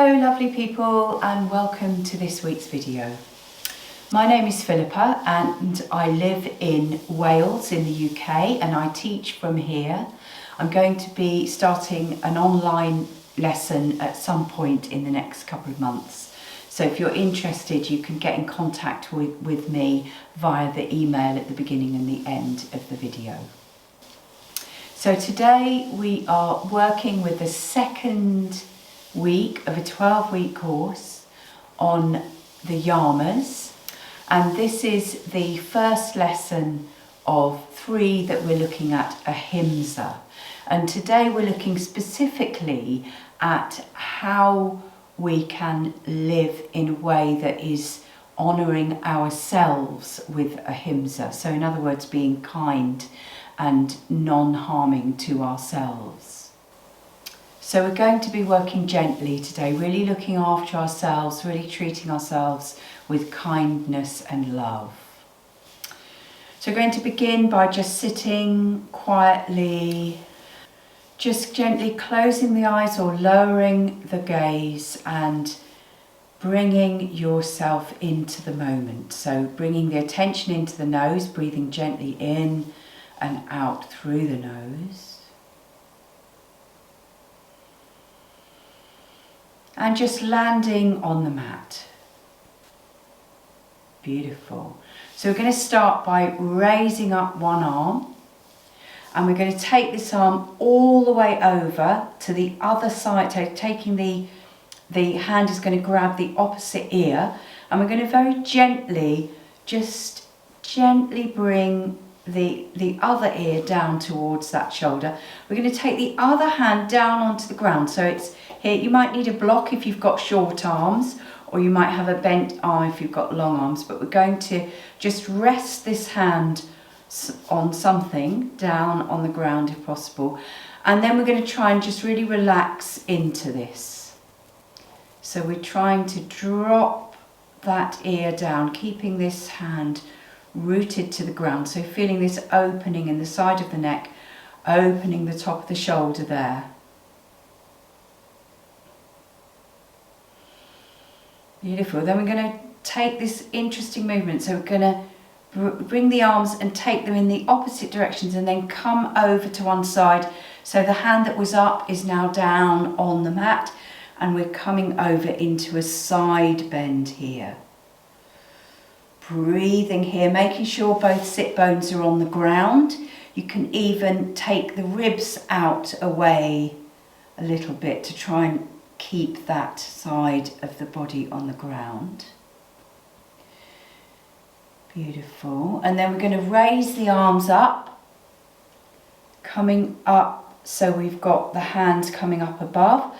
Hello lovely people and welcome to this week's video. My name is Philippa and I live in Wales in the UK and I teach from here. I'm going to be starting an online lesson at some point in the next couple of months. So if you're interested, you can get in contact with me via the email at the beginning and the end of the video. So today we are working with the second week of a 12-week course on the Yamas, and this is the first lesson of 3 that we're looking at Ahimsa. And today we're looking specifically at how we can live in a way that is honouring ourselves with Ahimsa. So in other words, being kind and non-harming to ourselves. So we're going to be working gently today, really looking after ourselves, really treating ourselves with kindness and love. So we're going to begin by just sitting quietly, just gently closing the eyes or lowering the gaze and bringing yourself into the moment. So bringing the attention into the nose, breathing gently in and out through the nose. And just landing on the mat. Beautiful. So we're going to start by raising up one arm. And we're going to take this arm all the way over to the other side. So taking the hand is going to grab the opposite ear. And we're going to very gently, just gently bring the other ear down towards that shoulder. We're going to take the other hand down onto the ground. So it's here. You might need a block if you've got short arms, or you might have a bent arm if you've got long arms, but we're going to just rest this hand on something down on the ground if possible. And then we're going to try and just really relax into this. So we're trying to drop that ear down, keeping this hand rooted to the ground. So feeling this opening in the side of the neck, opening the top of the shoulder there. Beautiful. Then we're going to take this interesting movement. So we're going to bring the arms and take them in the opposite directions and then come over to one side. So the hand that was up is now down on the mat and we're coming over into a side bend here. Breathing here, making sure both sit bones are on the ground. You can even take the ribs out away a little bit to try and keep that side of the body on the ground. Beautiful. And then we're going to raise the arms up, coming up, so we've got the hands coming up above.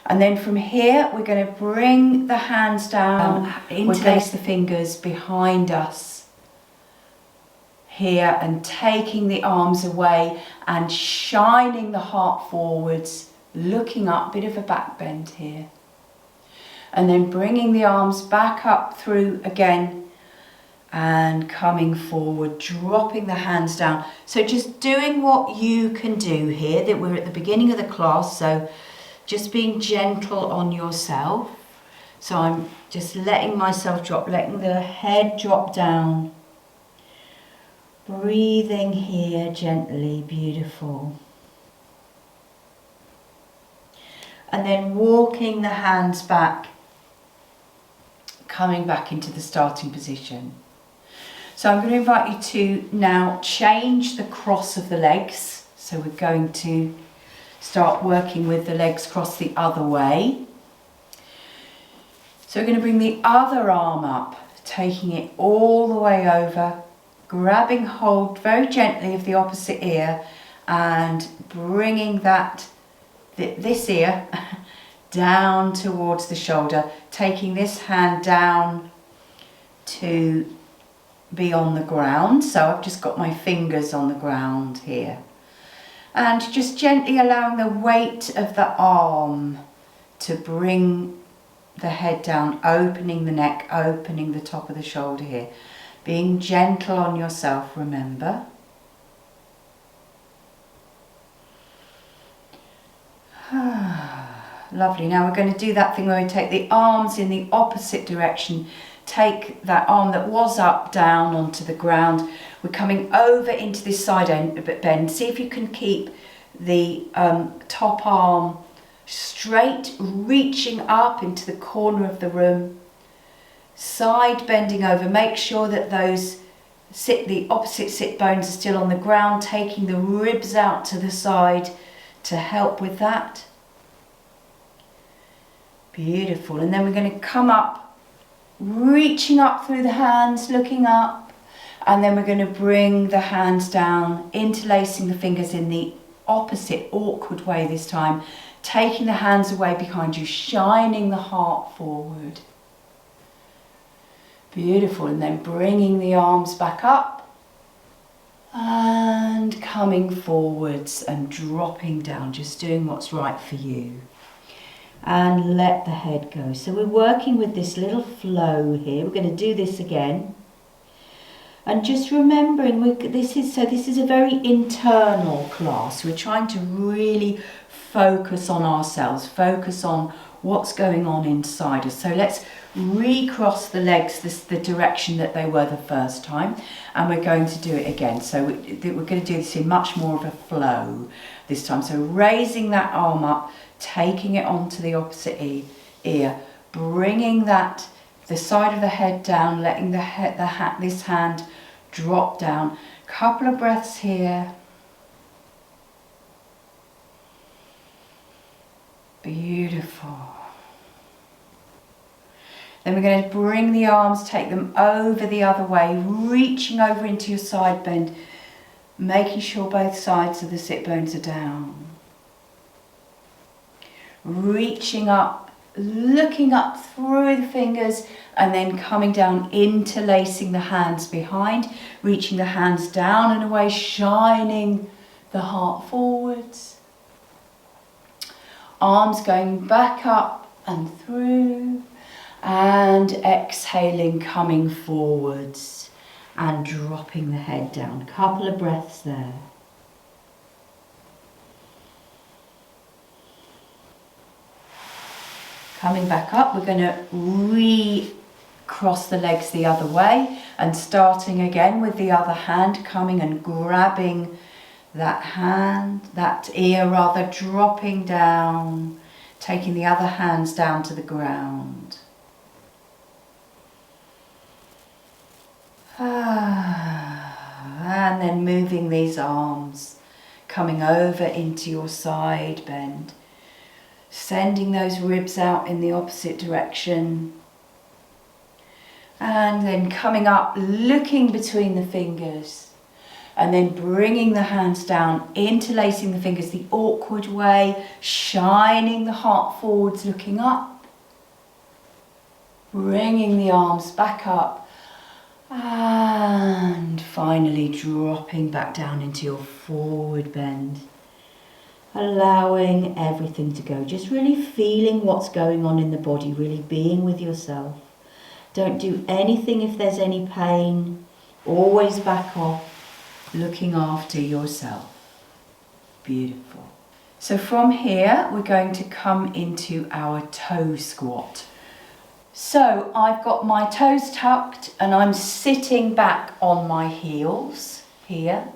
And then from here, we're going to bring the hands down, interlace the fingers behind us here and taking the arms away and shining the heart forwards, looking up, bit of a back bend here. And then bringing the arms back up through again and coming forward, dropping the hands down. So just doing what you can do here, that we're at the beginning of the class, so just being gentle on yourself. So I'm just letting myself drop, letting the head drop down. Breathing here gently, beautiful. And then walking the hands back, coming back into the starting position. So I'm going to invite you to now change the cross of the legs. So we're going to start working with the legs crossed the other way. So we're going to bring the other arm up, taking it all the way over, grabbing hold very gently of the opposite ear and bringing this ear down towards the shoulder, taking this hand down to be on the ground. So I've just got my fingers on the ground here. And just gently allowing the weight of the arm to bring the head down, opening the neck, opening the top of the shoulder here. Being gentle on yourself, remember. Lovely. Now we're going to do that thing where we take the arms in the opposite direction. Take that arm that was up, down onto the ground. We're coming over into this side bend. See if you can keep the top arm straight, reaching up into the corner of the room. Side bending over. Make sure that the opposite sit bones are still on the ground, taking the ribs out to the side to help with that. Beautiful. And then we're going to come up, reaching up through the hands, looking up, and then we're going to bring the hands down, interlacing the fingers in the opposite awkward way this time, taking the hands away behind you, shining the heart forward. Beautiful. And then bringing the arms back up and coming forwards and dropping down, just doing what's right for you. And let the head go. So we're working with this little flow here. We're going to do this again. And just remembering, this is a very internal class. We're trying to really focus on ourselves, focus on what's going on inside us. So let's recross the legs the direction that they were the first time, and we're going to do it again. So we're going to do this in much more of a flow this time. So raising that arm up, taking it onto the opposite ear, bringing the side of the head down, letting this hand drop down. Couple of breaths here. Beautiful. Then we're going to bring the arms, take them over the other way, reaching over into your side bend, making sure both sides of the sit bones are down. Reaching up, looking up through the fingers, and then coming down, interlacing the hands behind, reaching the hands down and away, shining the heart forwards. Arms going back up and through, and exhaling, coming forwards and dropping the head down. Couple of breaths there. Coming back up, we're going to recross the legs the other way and starting again with the other hand, coming and grabbing that ear rather, dropping down, taking the other hands down to the ground. And then moving these arms, coming over into your side bend. Sending those ribs out in the opposite direction. And then coming up, looking between the fingers. And then bringing the hands down, interlacing the fingers the awkward way, shining the heart forwards, looking up. Bringing the arms back up. And finally dropping back down into your forward bend. Allowing everything to go, just really feeling what's going on in the body, really being with yourself. Don't do anything if there's any pain. Always back off, looking after yourself. Beautiful. So from here, we're going to come into our toe squat. So I've got my toes tucked and I'm sitting back on my heels here.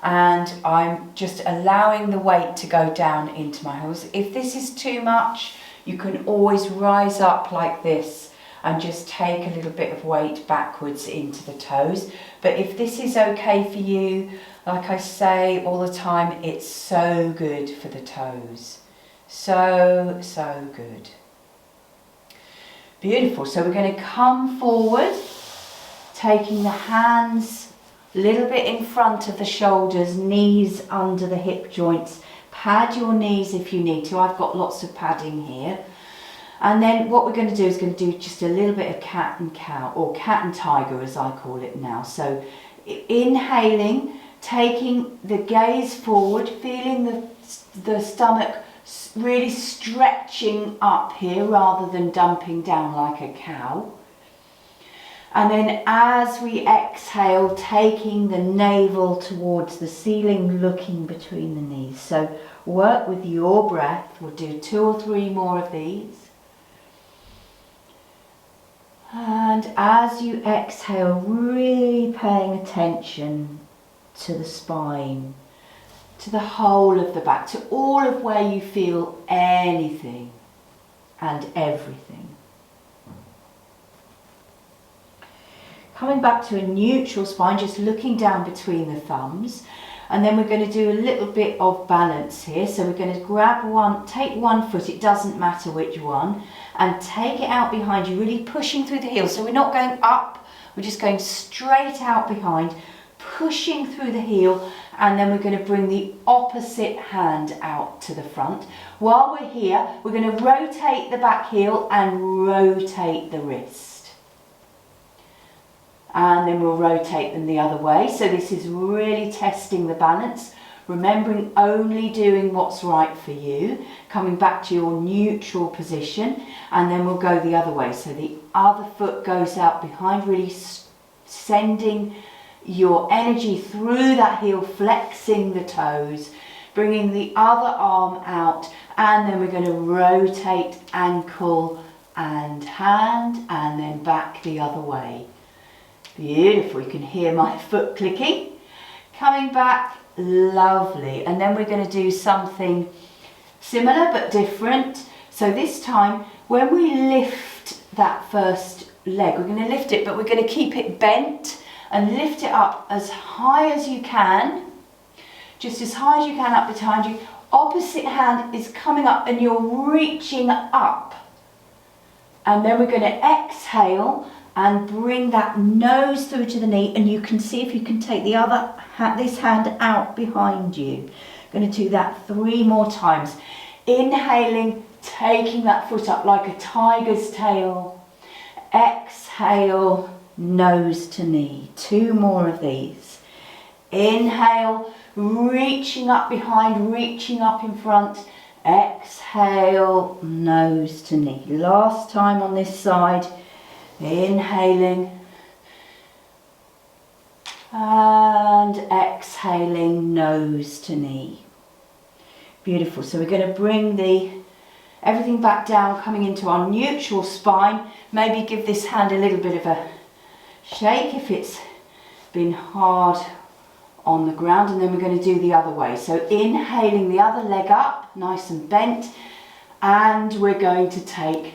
And I'm just allowing the weight to go down into my heels. If this is too much, you can always rise up like this and just take a little bit of weight backwards into the toes. But if this is okay for you, like I say all the time, it's so good for the toes. So, so good. Beautiful. So we're going to come forward, taking the hands a little bit in front of the shoulders, knees under the hip joints. Pad your knees if you need to. I've got lots of padding here. And then what we're going to do is going to do just a little bit of cat and cow, or cat and tiger as I call it now. So inhaling, taking the gaze forward, feeling the stomach really stretching up here rather than dumping down like a cow. And then as we exhale, taking the navel towards the ceiling, looking between the knees. So work with your breath. We'll do 2 or 3 more of these. And as you exhale, really paying attention to the spine, to the whole of the back, to all of where you feel anything and everything. Coming back to a neutral spine, just looking down between the thumbs. And then we're going to do a little bit of balance here. So we're going to grab one, take one foot, it doesn't matter which one, and take it out behind you, really pushing through the heel. So we're not going up, we're just going straight out behind, pushing through the heel, and then we're going to bring the opposite hand out to the front. While we're here, we're going to rotate the back heel and rotate the wrist. And then we'll rotate them the other way. So this is really testing the balance, remembering only doing what's right for you, coming back to your neutral position, and then we'll go the other way. So the other foot goes out behind, really sending your energy through that heel, flexing the toes, bringing the other arm out, and then we're going to rotate ankle and hand, and then back the other way. Beautiful, you can hear my foot clicking. Coming back, lovely. And then we're going to do something similar but different. So this time, when we lift that first leg, we're going to lift it, but we're going to keep it bent and lift it up as high as you can. Just as high as you can up behind you. Opposite hand is coming up and you're reaching up. And then we're going to exhale and bring that nose through to the knee, and you can see if you can take the other this hand out behind you. Going to do that 3 more times. Inhaling, taking that foot up like a tiger's tail. Exhale, nose to knee. 2 more of these. Inhale, reaching up behind, reaching up in front. Exhale, nose to knee. Last time on this side. Inhaling and exhaling, nose to knee. Beautiful. So we're going to bring everything back down, coming into our neutral spine. Maybe give this hand a little bit of a shake if it's been hard on the ground, and then we're going to do the other way. So inhaling the other leg up, nice and bent, and we're going to take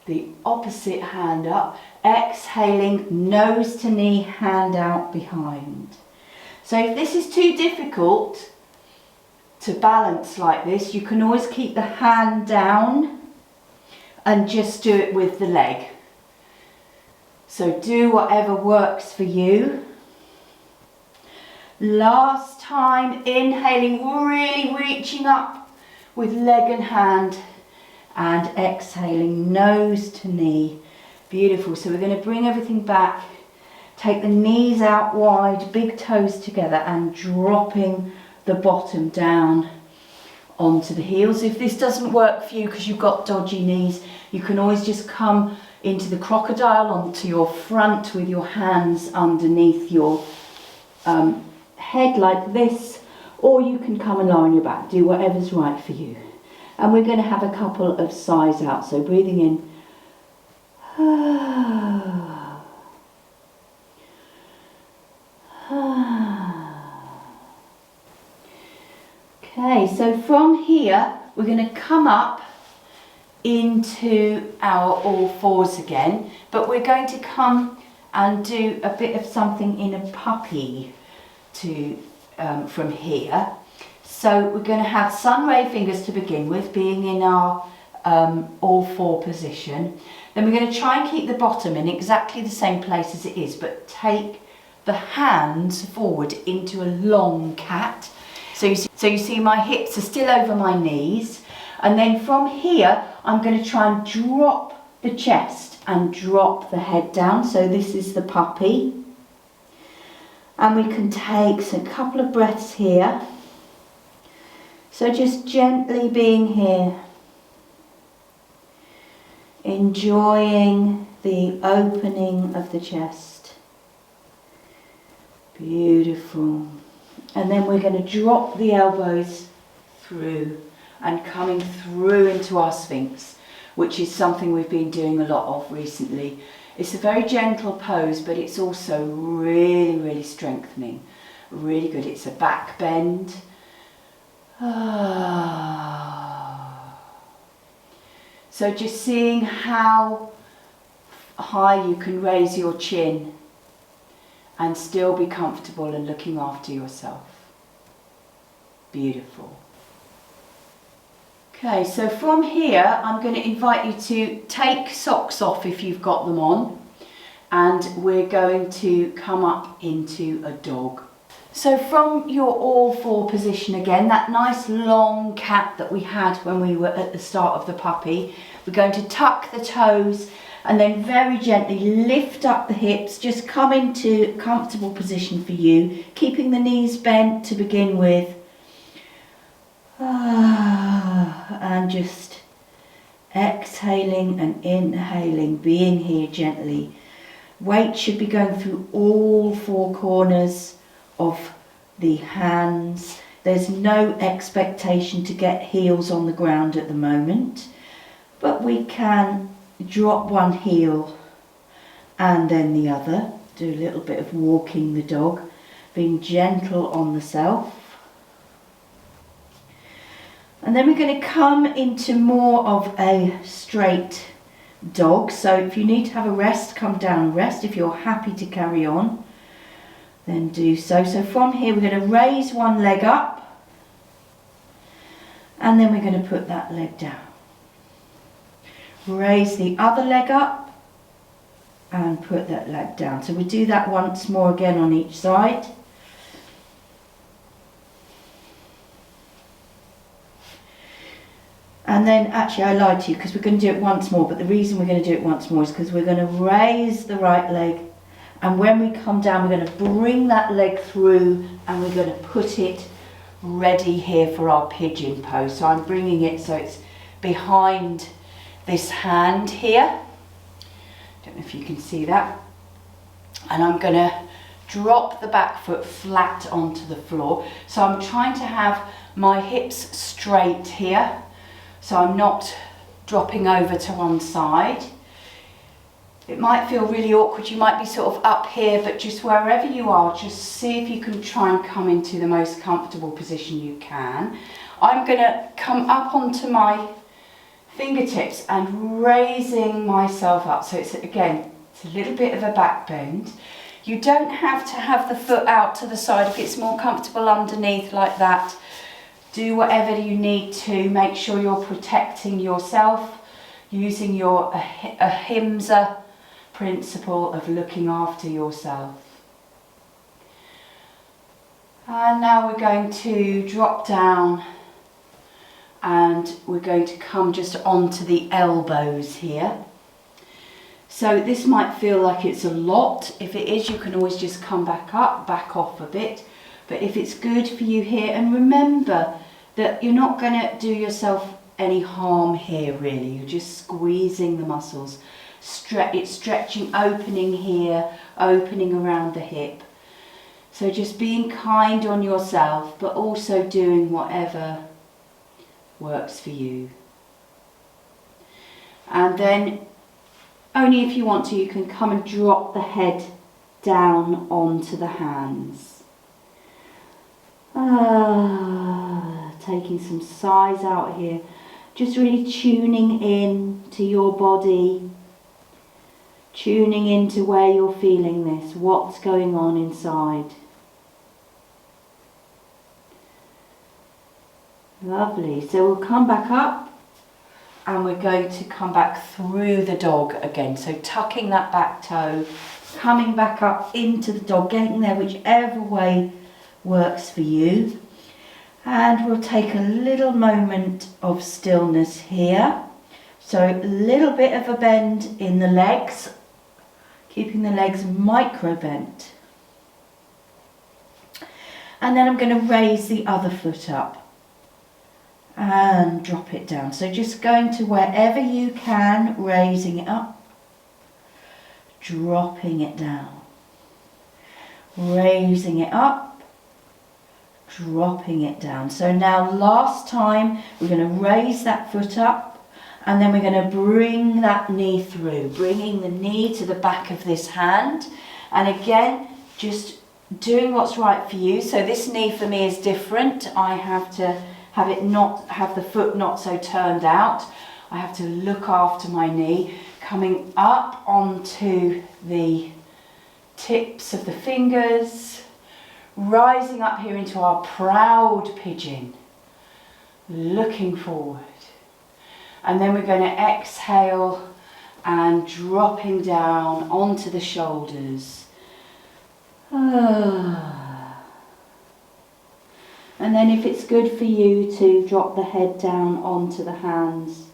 the opposite hand up, exhaling, nose to knee, hand out behind. So if this is too difficult to balance like this, you can always keep the hand down and just do it with the leg. So do whatever works for you. Last time, inhaling, really reaching up with leg and hand, and exhaling, nose to knee. Beautiful. So we're going to bring everything back, take the knees out wide, big toes together, and dropping the bottom down onto the heels. If this doesn't work for you because you've got dodgy knees, you can always just come into the crocodile onto your front with your hands underneath your head like this, or you can come and lie on your back. Do whatever's right for you. And we're going to have a couple of sighs out. So breathing in. Okay, so from here we're going to come up into our all fours again, but we're going to come and do a bit of something in a puppy from here. So we're going to have sun ray fingers to begin with, being in our all four position. Then we're going to try and keep the bottom in exactly the same place as it is, but take the hands forward into a long cat. So you see my hips are still over my knees. And then from here, I'm going to try and drop the chest and drop the head down. So this is the puppy. And we can take a couple of breaths here. So just gently being here, enjoying the opening of the chest. Beautiful. And then we're going to drop the elbows through and coming through into our Sphinx, which is something we've been doing a lot of recently. It's a very gentle pose, but it's also really, really strengthening. Really good. It's a back bend. So just seeing how high you can raise your chin and still be comfortable and looking after yourself. Beautiful. Okay, so from here I'm going to invite you to take socks off if you've got them on, and we're going to come up into a dog. So from your all four position again, that nice long cat that we had when we were at the start of the puppy, we're going to tuck the toes and then very gently lift up the hips, just come into comfortable position for you, keeping the knees bent to begin with. And just exhaling and inhaling, being here gently. Weight should be going through all four corners of the hands. There's no expectation to get heels on the ground at the moment, but we can drop one heel and then the other. Do a little bit of walking the dog, being gentle on the self. And then we're going to come into more of a straight dog. So if you need to have a rest, come down and rest. If you're happy to carry on, then do so. So from here we're going to raise one leg up and then we're going to put that leg down. Raise the other leg up and put that leg down. So we do that once more again on each side. And then, actually I lied to you because we're going to do it once more, but the reason we're going to do it once more is because we're going to raise the right leg, and when we come down we're going to bring that leg through and we're going to put it ready here for our pigeon pose. So I'm bringing it so it's behind this hand here. Don't know if you can see that. And I'm going to drop the back foot flat onto the floor. So I'm trying to have my hips straight here. So I'm not dropping over to one side. It might feel really awkward. You might be sort of up here, but just wherever you are, just see if you can try and come into the most comfortable position you can. I'm going to come up onto my fingertips and raising myself up. So it's, again, it's a little bit of a back bend. You don't have to have the foot out to the side. If it's more comfortable underneath like that, do whatever you need to. Make sure you're protecting yourself using your Ahimsa principle of looking after yourself. And now we're going to drop down and we're going to come just onto the elbows here. So this might feel like it's a lot. If it is, you can always just come back up, back off a bit. But if it's good for you here, and remember that you're not going to do yourself any harm here really, you're just squeezing the muscles. It's stretching, opening here, opening around the hip. So just being kind on yourself, but also doing whatever works for you. And then, only if you want to, you can come and drop the head down onto the hands. Taking some sighs out here, just really tuning in to your body, tuning into where you're feeling this, what's going on inside. Lovely. So we'll come back up and we're going to come back through the dog again. So tucking that back toe, coming back up into the dog, getting there whichever way works for you. And we'll take a little moment of stillness here. So a little bit of a bend in the legs, keeping the legs micro bent. And then I'm going to raise the other foot up and drop it down. So just going to wherever you can, raising it up dropping it down, raising it up, dropping it down. So now last time we're going to raise that foot up and then we're going to bring that knee through, bringing the knee to the back of this hand. And again, just doing what's right for you. So this knee for me is different. I have to have the foot not so turned out. I have to look after my knee, coming up onto the tips of the fingers, rising up here into our proud pigeon, looking forward. And then we're going to exhale and dropping down onto the shoulders. And then if it's good for you to drop the head down onto the hands,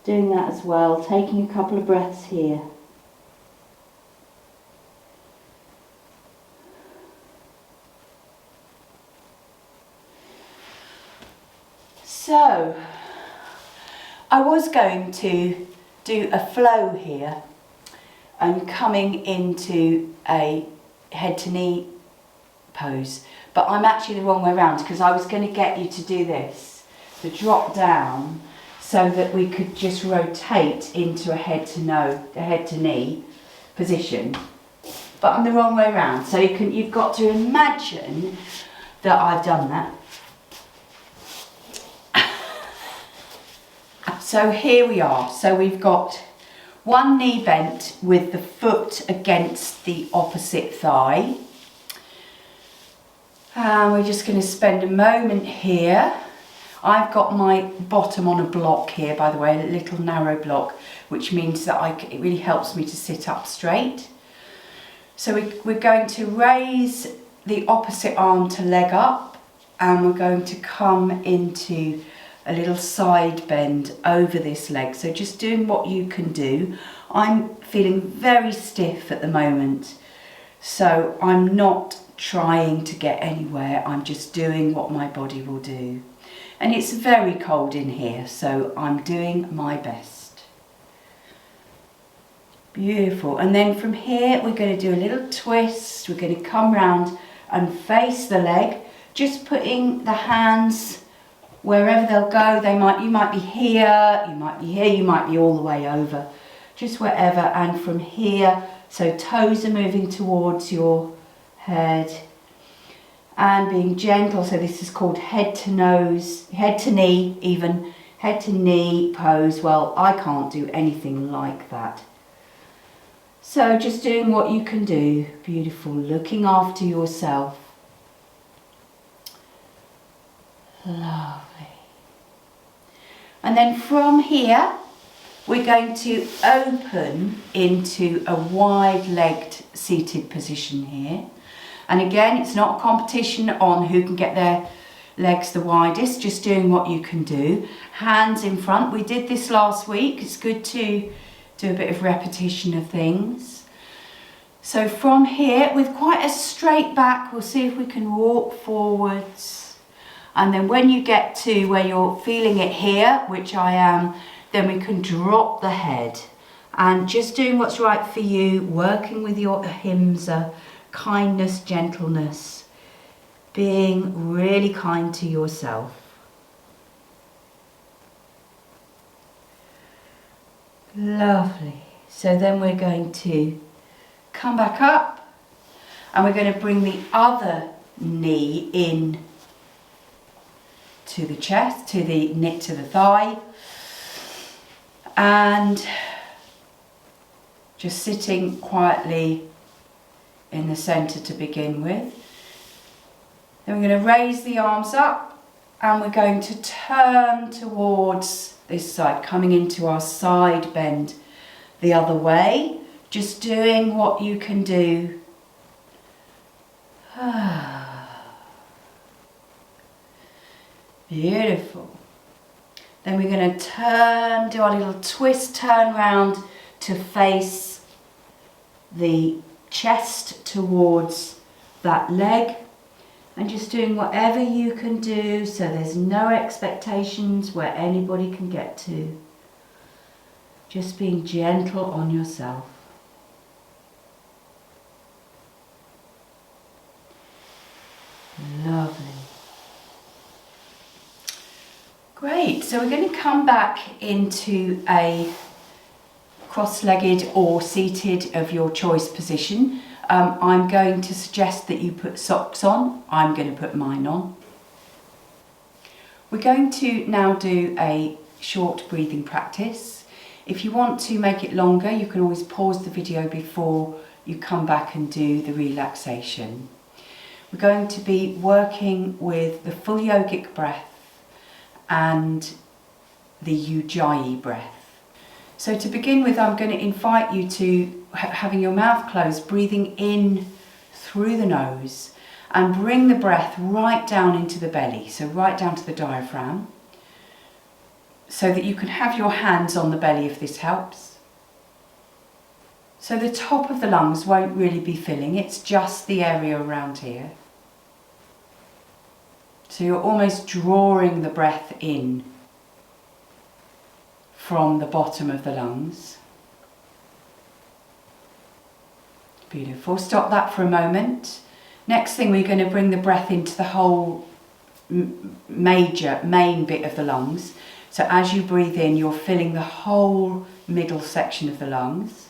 doing that as well, taking a couple of breaths here. So, I was going to do a flow here and coming into a head to knee pose, but I'm actually the wrong way around because I was going to get you to do this, to drop down so that we could just rotate into a head to knee position, but I'm the wrong way around. So you've got to imagine that I've done that. So here we are. So we've got one knee bent with the foot against the opposite thigh. And we're just going to spend a moment here. I've got my bottom on a block here, by the way, a little narrow block, which means that it really helps me to sit up straight. So we're going to raise the opposite arm to leg up, and we're going to come into a little side bend over this leg. So just doing what you can do. I'm feeling very stiff at the moment, so I'm not trying to get anywhere. I'm just doing what my body will do. And it's very cold in here, so I'm doing my best. Beautiful. And then from here we're going to do a little twist. We're going to come round and face the leg, just putting the hands wherever they'll go. You might be here, you might be here, you might be all the way over, just wherever. And from here, so toes are moving towards your head and being gentle. So this is called head to knee, even head to knee pose. Well, I can't do anything like that. So just doing what you can do. Beautiful. Looking after yourself. Lovely. And then from here, we're going to open into a wide-legged seated position here. And again, it's not a competition on who can get their legs the widest, just doing what you can do. Hands in front. We did this last week. It's good to do a bit of repetition of things. So from here, with quite a straight back, we'll see if we can walk forwards. And then when you get to where you're feeling it here, which I am, then we can drop the head. And just doing what's right for you, working with your Ahimsa, kindness, gentleness, being really kind to yourself. Lovely. So then we're going to come back up and we're going to bring the other knee in to the chest, to the knit to the thigh, and just sitting quietly in the centre to begin with. Then we're going to raise the arms up and we're going to turn towards this side, coming into our side bend the other way. Just doing what you can do. Beautiful. Then we're going to turn, do our little twist, turn round to face the chest towards that leg, and just doing whatever you can do, so there's no expectations where anybody can get to. Just being gentle on yourself. Great, so we're going to come back into a cross-legged or seated of your choice position. I'm going to suggest that you put socks on. I'm going to put mine on. We're going to now do a short breathing practice. If you want to make it longer, you can always pause the video before you come back and do the relaxation. We're going to be working with the full yogic breath and the Ujjayi breath. So to begin with, I'm going to invite you to having your mouth closed, breathing in through the nose, and bring the breath right down into the belly, so right down to the diaphragm, so that you can have your hands on the belly if this helps. So the top of the lungs won't really be filling, it's just the area around here. So you're almost drawing the breath in from the bottom of the lungs. Beautiful. Stop that for a moment. Next thing, we're going to bring the breath into the whole main bit of the lungs. So as you breathe in, you're filling the whole middle section of the lungs.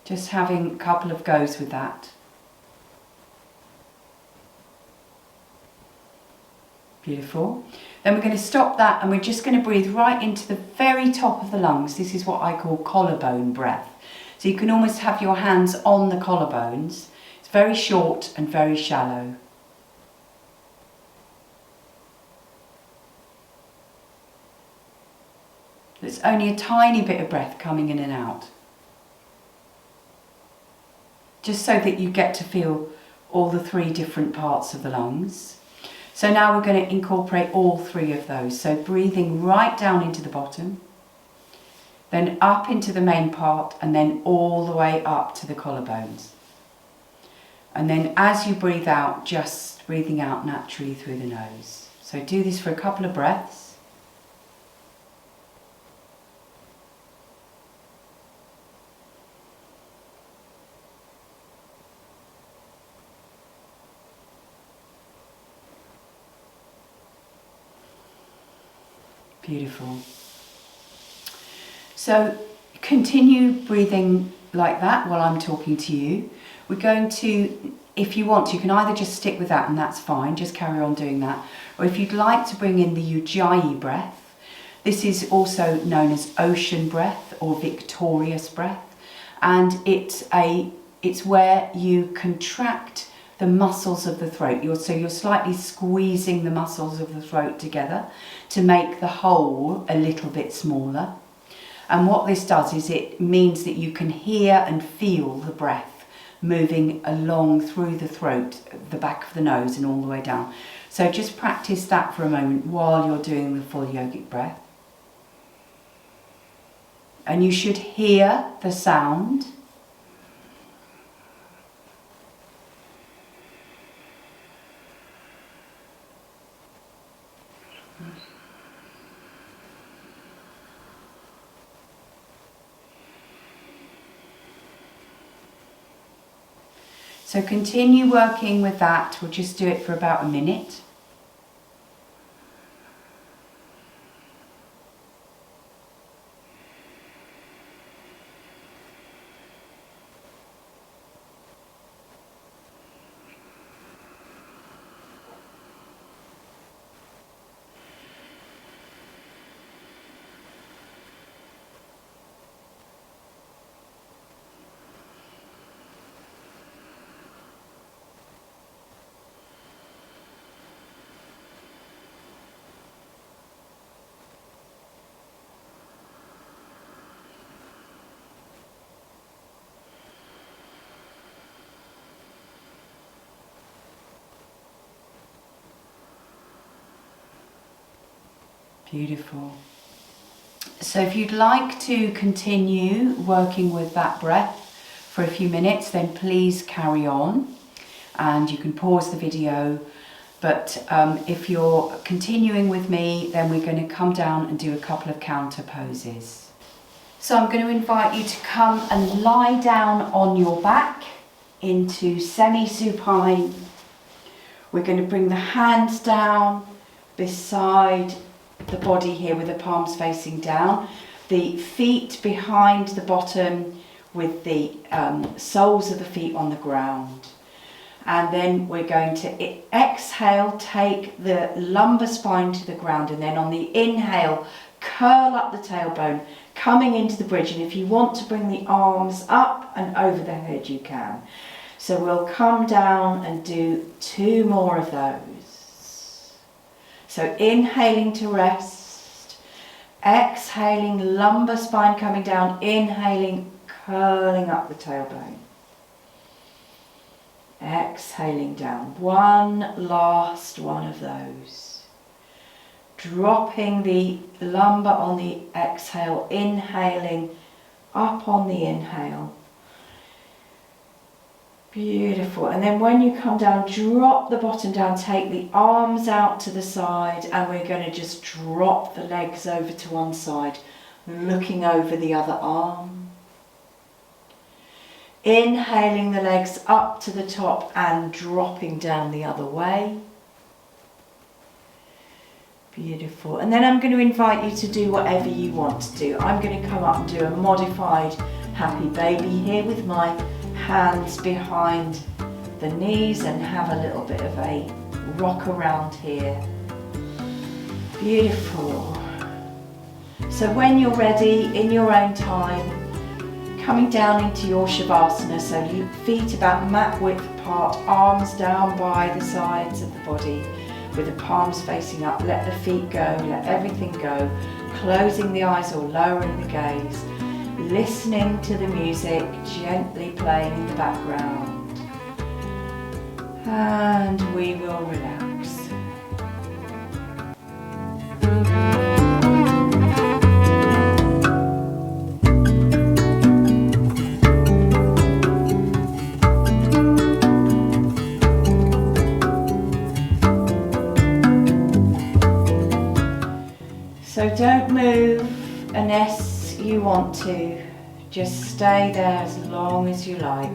Just having a couple of goes with that. Beautiful. Then we're going to stop that and we're just going to breathe right into the very top of the lungs. This is what I call collarbone breath. So you can almost have your hands on the collarbones. It's very short and very shallow. There's only a tiny bit of breath coming in and out. Just so that you get to feel all the three different parts of the lungs. So now we're going to incorporate all three of those. So breathing right down into the bottom, then up into the main part, and then all the way up to the collarbones. And then as you breathe out, just breathing out naturally through the nose. So do this for a couple of breaths. Beautiful. So continue breathing like that while I'm talking to you. We're going to, if you want, you can either just stick with that and that's fine, just carry on doing that. Or if you'd like to bring in the Ujjayi breath, this is also known as ocean breath or victorious breath. And it's where you contract the muscles of the throat. So you're slightly squeezing the muscles of the throat together to make the hole a little bit smaller. And what this does is it means that you can hear and feel the breath moving along through the throat, the back of the nose and all the way down. So just practice that for a moment while you're doing the full yogic breath. And you should hear the sound. So continue working with that. We'll just do it for about a minute. Beautiful. So if you'd like to continue working with that breath for a few minutes, then please carry on and you can pause the video. But if you're continuing with me, then we're going to come down and do a couple of counter poses. So I'm going to invite you to come and lie down on your back into semi-supine We're going to bring the hands down beside the body here with the palms facing down. The feet behind the bottom with the soles of the feet on the ground. And then we're going to exhale, take the lumbar spine to the ground, and then on the inhale, curl up the tailbone, coming into the bridge. And if you want to bring the arms up and over the head, you can. So we'll come down and do 2 more of those. So inhaling to rest, exhaling, lumbar spine coming down, inhaling, curling up the tailbone. Exhaling down. One last one of those. Dropping the lumbar on the exhale, inhaling up on the inhale. Beautiful. And then when you come down, drop the bottom down, take the arms out to the side, and we're going to just drop the legs over to one side, looking over the other arm. Inhaling the legs up to the top and dropping down the other way. Beautiful. And then I'm going to invite you to do whatever you want to do. I'm going to come up and do a modified happy baby here with my hands behind the knees and have a little bit of a rock around here. Beautiful. So when you're ready, in your own time, coming down into your Shavasana, so feet about mat width apart, arms down by the sides of the body with the palms facing up. Let the feet go, let everything go, closing the eyes or lowering the gaze, listening to the music gently playing in the background, and we will relax. So don't move unless you want to. Just stay there as long as you like.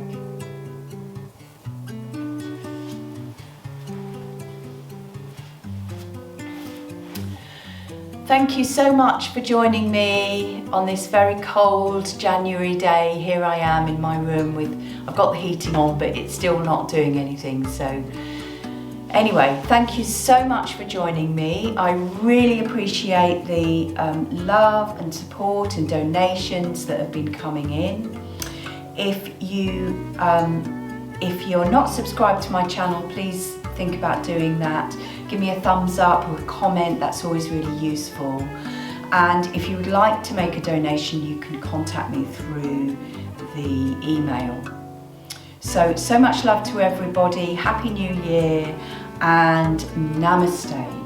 Thank you so much for joining me on this very cold January day. Here I am in my room I've got the heating on, but it's still not doing anything. So anyway, thank you so much for joining me. I really appreciate the love and support and donations that have been coming in. If you're not subscribed to my channel, please think about doing that. Give me a thumbs up or a comment, that's always really useful. And if you would like to make a donation, you can contact me through the email. So much love to everybody, Happy New Year, and Namaste.